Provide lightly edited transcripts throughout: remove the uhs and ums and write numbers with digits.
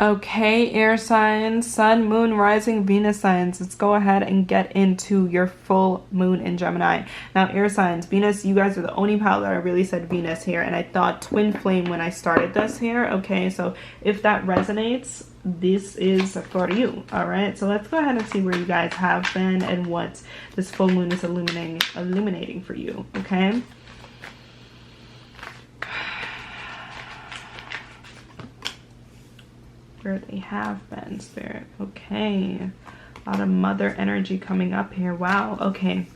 Okay, air signs, sun, moon, rising, Venus signs. Let's go ahead and get into your full moon in Gemini. Now, air signs, Venus, you guys are the only pile that I really said Venus here, and I thought twin flame when I started this here. Okay, so if that resonates, this is for you. All right, so let's go ahead and see where you guys have been and what this full moon is illuminating for you. Okay. Where they have been, Spirit. Okay, a lot of mother energy coming up here. Wow. Okay,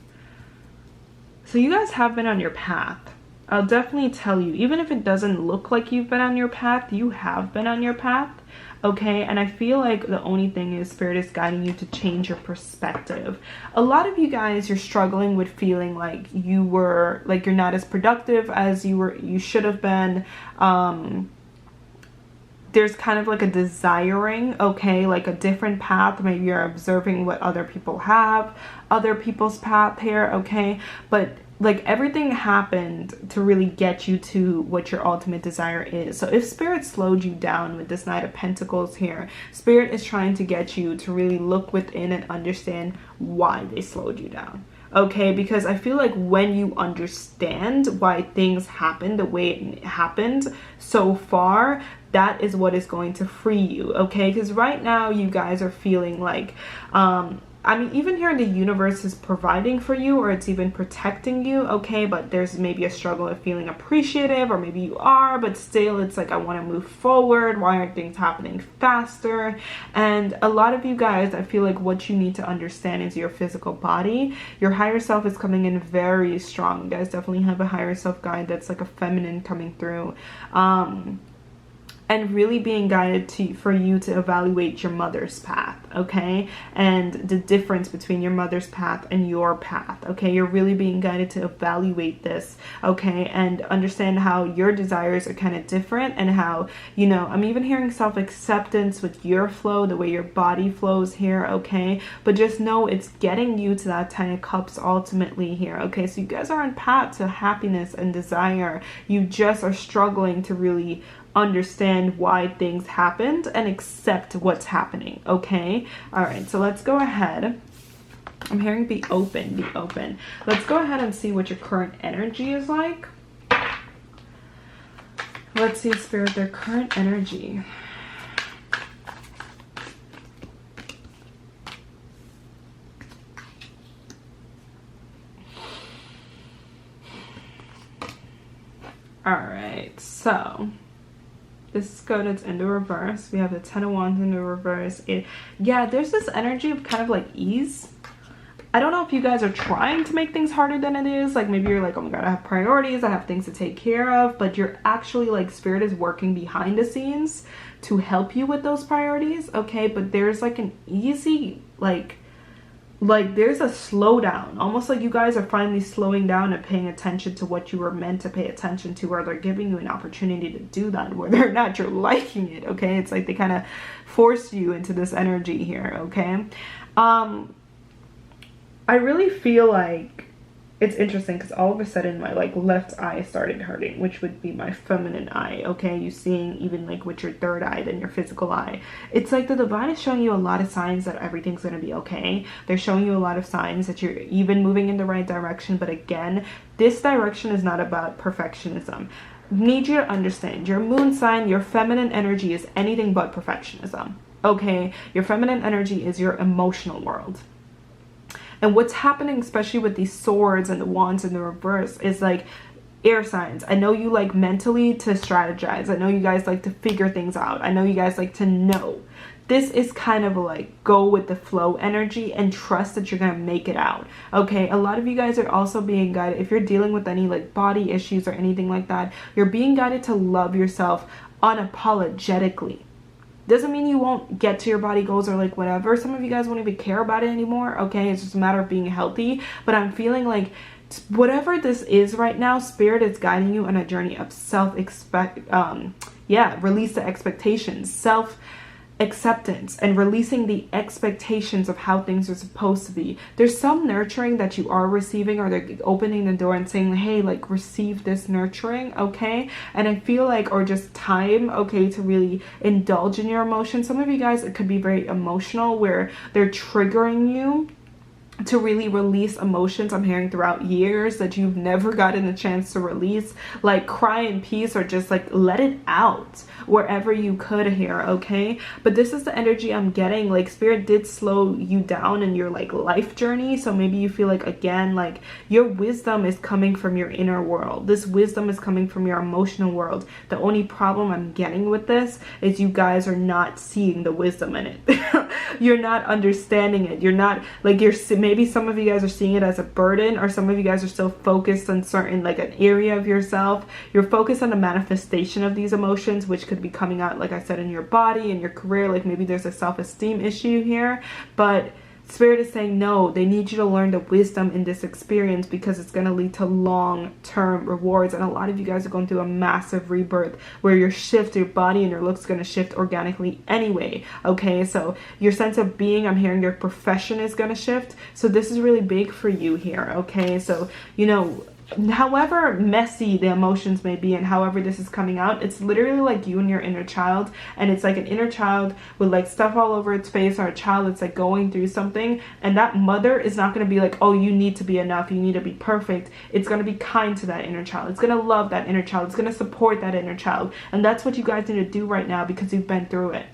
so you guys have been on your path. I'll definitely tell you, even if it doesn't look like you've been on your path, you have been on your path. Okay, and I feel like the only thing is Spirit is guiding you to change your perspective. A lot of you guys, you're struggling with feeling like you're not as productive as you should have been. There's kind of like a desiring, okay, like a different path. Maybe you're observing what other people have, other people's path here, okay? But like everything happened to really get you to what your ultimate desire is. So if Spirit slowed you down with this Knight of Pentacles here, Spirit is trying to get you to really look within and understand why they slowed you down. Okay, because I feel like when you understand why things happened the way it happened so far, that is what is going to free you. Okay, because right now you guys are feeling like I mean, even here the universe is providing for you, or it's even protecting you, okay? But there's maybe a struggle of feeling appreciative, or maybe you are, but still it's like, I want to move forward. Why aren't things happening faster? And a lot of you guys, I feel like what you need to understand is your physical body. Your higher self is coming in very strong. You guys definitely have a higher self guide that's like a feminine coming through. And really being guided for you to evaluate your mother's path, okay? And the difference between your mother's path and your path, okay? You're really being guided to evaluate this, okay? And understand how your desires are kind of different, and how, you know, I'm even hearing self-acceptance with your flow, the way your body flows here, okay? But just know it's getting you to that 10 of Cups ultimately here, okay? So you guys are on path to happiness and desire. You just are struggling to really understand why things happened and accept what's happening. Okay, all right, so let's go ahead. I'm hearing be open. Let's go ahead and see what your current energy is like. Let's see, Spirit, their current energy. All right, so this is good. It's in the reverse. We have the 10 of Wands in the reverse. Yeah, there's this energy of kind of like ease. I don't know if you guys are trying to make things harder than it is. Like maybe you're like, oh my God, I have priorities. I have things to take care of. But you're actually like, Spirit is working behind the scenes to help you with those priorities. Okay, but there's like an easy, like there's a slowdown, almost like you guys are finally slowing down and paying attention to what you were meant to pay attention to, or they're giving you an opportunity to do that, whether or not you're liking it. Okay, it's like they kind of force you into this energy here. Okay, I really feel like it's interesting because all of a sudden my like left eye started hurting, which would be my feminine eye. Okay, you seeing even like with your third eye than your physical eye. It's like the divine is showing you a lot of signs that everything's going to be okay. They're showing you a lot of signs that you're even moving in the right direction. But again, this direction is not about perfectionism. Need you to understand, your moon sign, your feminine energy is anything but perfectionism. Okay, your feminine energy is your emotional world. And what's happening, especially with these swords and the wands in the reverse, is like air signs. I know you like mentally to strategize. I know you guys like to figure things out. I know you guys like to know. This is kind of like go with the flow energy and trust that you're going to make it out. Okay, a lot of you guys are also being guided. If you're dealing with any like body issues or anything like that, you're being guided to love yourself unapologetically. Doesn't mean you won't get to your body goals or like whatever. Some of you guys won't even care about it anymore. Okay, it's just a matter of being healthy. But I'm feeling like whatever this is right now, Spirit is guiding you on a journey of release the expectations, acceptance and releasing the expectations of how things are supposed to be. There's some nurturing that you are receiving, or they're opening the door and saying, hey, like, receive this nurturing, okay? And I feel like, or just time, okay, to really indulge in your emotions. Some of you guys, it could be very emotional, where they're triggering you to really release emotions. I'm hearing throughout years that you've never gotten a chance to release, like cry in peace, or just like let it out wherever you could here, okay? But this is the energy I'm getting. Like, spirit did slow you down in your like life journey, so maybe you feel like, again, like your wisdom is coming from your inner world. This wisdom is coming from your emotional world. The only problem I'm getting with this is you guys are not seeing the wisdom in it. You're not understanding it. You're not, like, maybe some of you guys are seeing it as a burden, or some of you guys are still focused on certain, like, an area of yourself. You're focused on the manifestation of these emotions, which could be coming out, like I said, in your body, in your career. Like, maybe there's a self-esteem issue here, but spirit is saying, no, they need you to learn the wisdom in this experience, because it's going to lead to long-term rewards. And a lot of you guys are going through a massive rebirth, where your body and your looks is going to shift organically anyway, okay? So your sense of being, I'm hearing your profession is going to shift. So this is really big for you here, okay? So, you know, however messy the emotions may be and however this is coming out, it's literally like you and your inner child. And it's like an inner child with like stuff all over its face, or a child that's like going through something, and that mother is not going to be like, oh, you need to be enough, you need to be perfect. It's going to be kind to that inner child. It's going to love that inner child. It's going to support that inner child. And that's what you guys need to do right now, because you've been through it.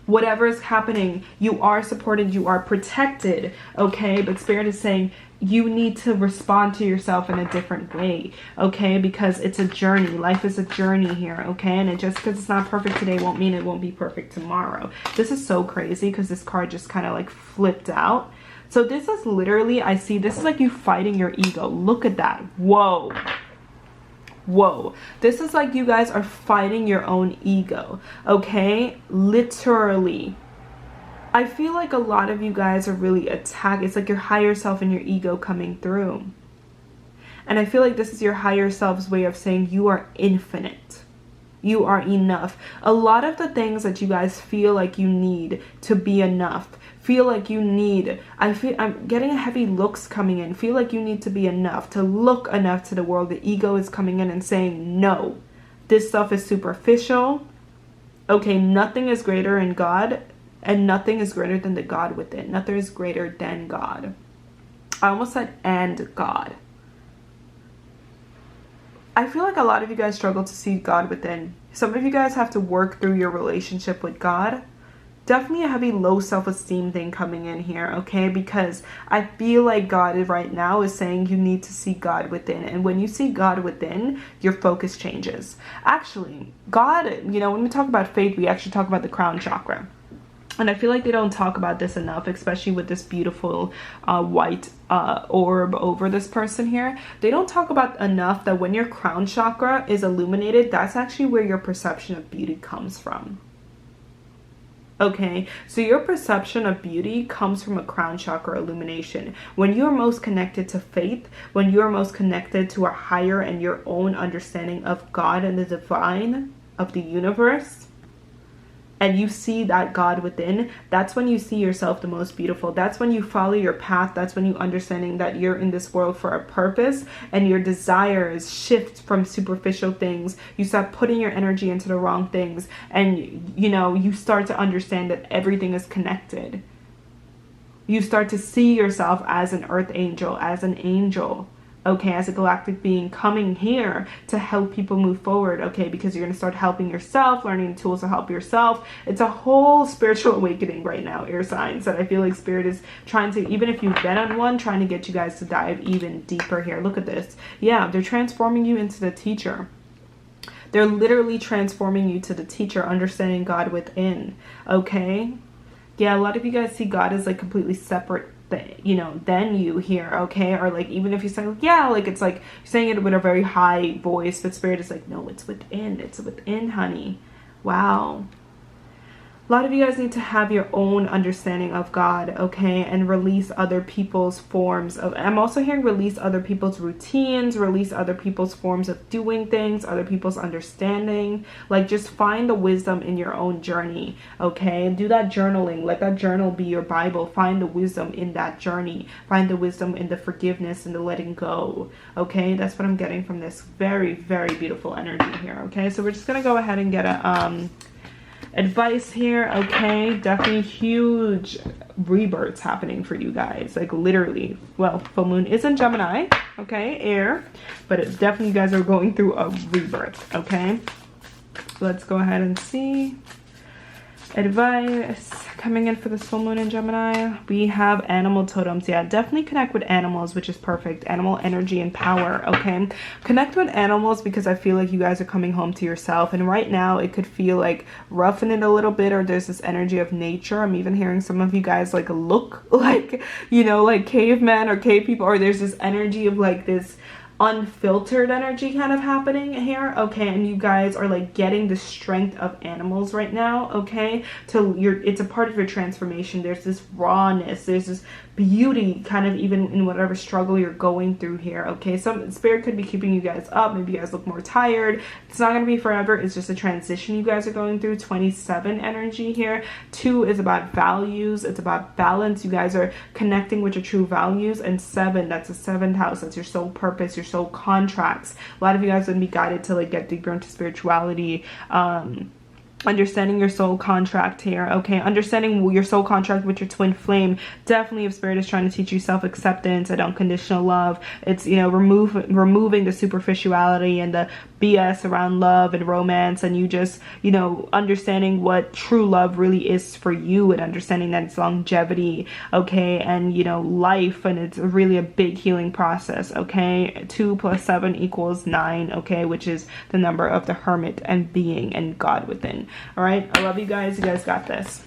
Whatever is happening, you are supported, you are protected, okay? But spirit is saying you need to respond to yourself in a different way, okay? Because it's a journey. Life is a journey here, okay? And just because it's not perfect today won't mean it won't be perfect tomorrow. This is so crazy, because this card just kind of like flipped out. So this is literally, I see, this is like you fighting your ego. Look at that. Whoa. Whoa, this is like you guys are fighting your own ego, okay? Literally. I feel like a lot of you guys are really attacked. It's like your higher self and your ego coming through. And I feel like this is your higher self's way of saying you are infinite. You are enough. A lot of the things that you guys feel like you need to be enough, feel like you need, I'm getting heavy looks coming in, feel like you need to be enough, to look enough to the world. The ego is coming in and saying, no, this stuff is superficial. Okay, nothing is greater in God, and nothing is greater than the God within. Nothing is greater than God. I almost said and God. I feel like a lot of you guys struggle to see God within. Some of you guys have to work through your relationship with God. Definitely a heavy low self-esteem thing coming in here, okay? Because I feel like God right now is saying you need to see God within. And when you see God within, your focus changes. Actually, God, you know, when we talk about faith, we actually talk about the crown chakra. And I feel like they don't talk about this enough, especially with this beautiful white orb over this person here. They don't talk about enough that when your crown chakra is illuminated, that's actually where your perception of beauty comes from. Okay, so your perception of beauty comes from a crown chakra illumination. When you are most connected to faith, when you are most connected to a higher and your own understanding of God and the divine, of the universe, and you see that God within, that's when you see yourself the most beautiful. That's when you follow your path. That's when you understanding that you're in this world for a purpose, and your desires shift from superficial things. You start putting your energy into the wrong things, and you know, you start to understand that everything is connected. You start to see yourself as an earth angel, as an angel. Okay, as a galactic being coming here to help people move forward, okay, because you're going to start helping yourself, learning tools to help yourself. It's a whole spiritual awakening right now, air signs, that I feel like spirit is trying to, even if you've been on one, trying to get you guys to dive even deeper here. Look at this. Yeah, they're transforming you into the teacher. They're literally transforming you to the teacher, understanding God within, okay? Yeah, a lot of you guys see God as like completely separate, you know, than you here, okay? Or like, even if you say, yeah, like, it's like you're saying it with a very high voice, but spirit is like, no, it's within, honey. Wow. A lot of you guys need to have your own understanding of God, okay, and release other people's forms of, I'm also hearing release other people's routines, release other people's forms of doing things, other people's understanding. Like, just find the wisdom in your own journey, okay, and do that journaling. Let that journal be your Bible. Find the wisdom in that journey. Find the wisdom in the forgiveness and the letting go, okay. That's what I'm getting from this very, very beautiful energy here, okay. So we're just gonna go ahead and get a advice here, okay. Definitely huge rebirths happening for you guys, like literally. Well, full moon is in Gemini, okay, air, but it's definitely, you guys are going through a rebirth, okay. Let's go ahead and see advice coming in for this full moon in Gemini. We have animal totems. Yeah, definitely connect with animals, which is perfect. Animal energy and power, okay. Connect with animals because I feel like you guys are coming home to yourself, and right now it could feel like roughing it a little bit, or there's this energy of nature. I'm even hearing some of you guys like look like, you know, like cavemen or cave people, or there's this energy of like this unfiltered energy kind of happening here, okay. And you guys are like getting the strength of animals right now, okay. It's a part of your transformation. There's this rawness, there's this beauty kind of even in whatever struggle you're going through here, okay. Some spirit could be keeping you guys up. Maybe you guys look more tired. It's not going to be forever. It's just a transition you guys are going through. 27 energy here. 2 is about values. It's about balance. You guys are connecting with your true values. And 7, that's the 7th house. That's your soul purpose, your soul contracts. A lot of you guys are going to be guided to like get deeper into spirituality, understanding your soul contract here, okay. Understanding your soul contract with your twin flame. Definitely, if spirit is trying to teach you self-acceptance and unconditional love, it's, you know, removing the superficiality and the BS around love and romance, and you just, you know, understanding what true love really is for you, and understanding that it's longevity, okay, and, you know, life, and it's really a big healing process, okay. 2 + 7 = 9, okay, which is the number of the hermit and being and God within. All right, I love you guys. You guys got this.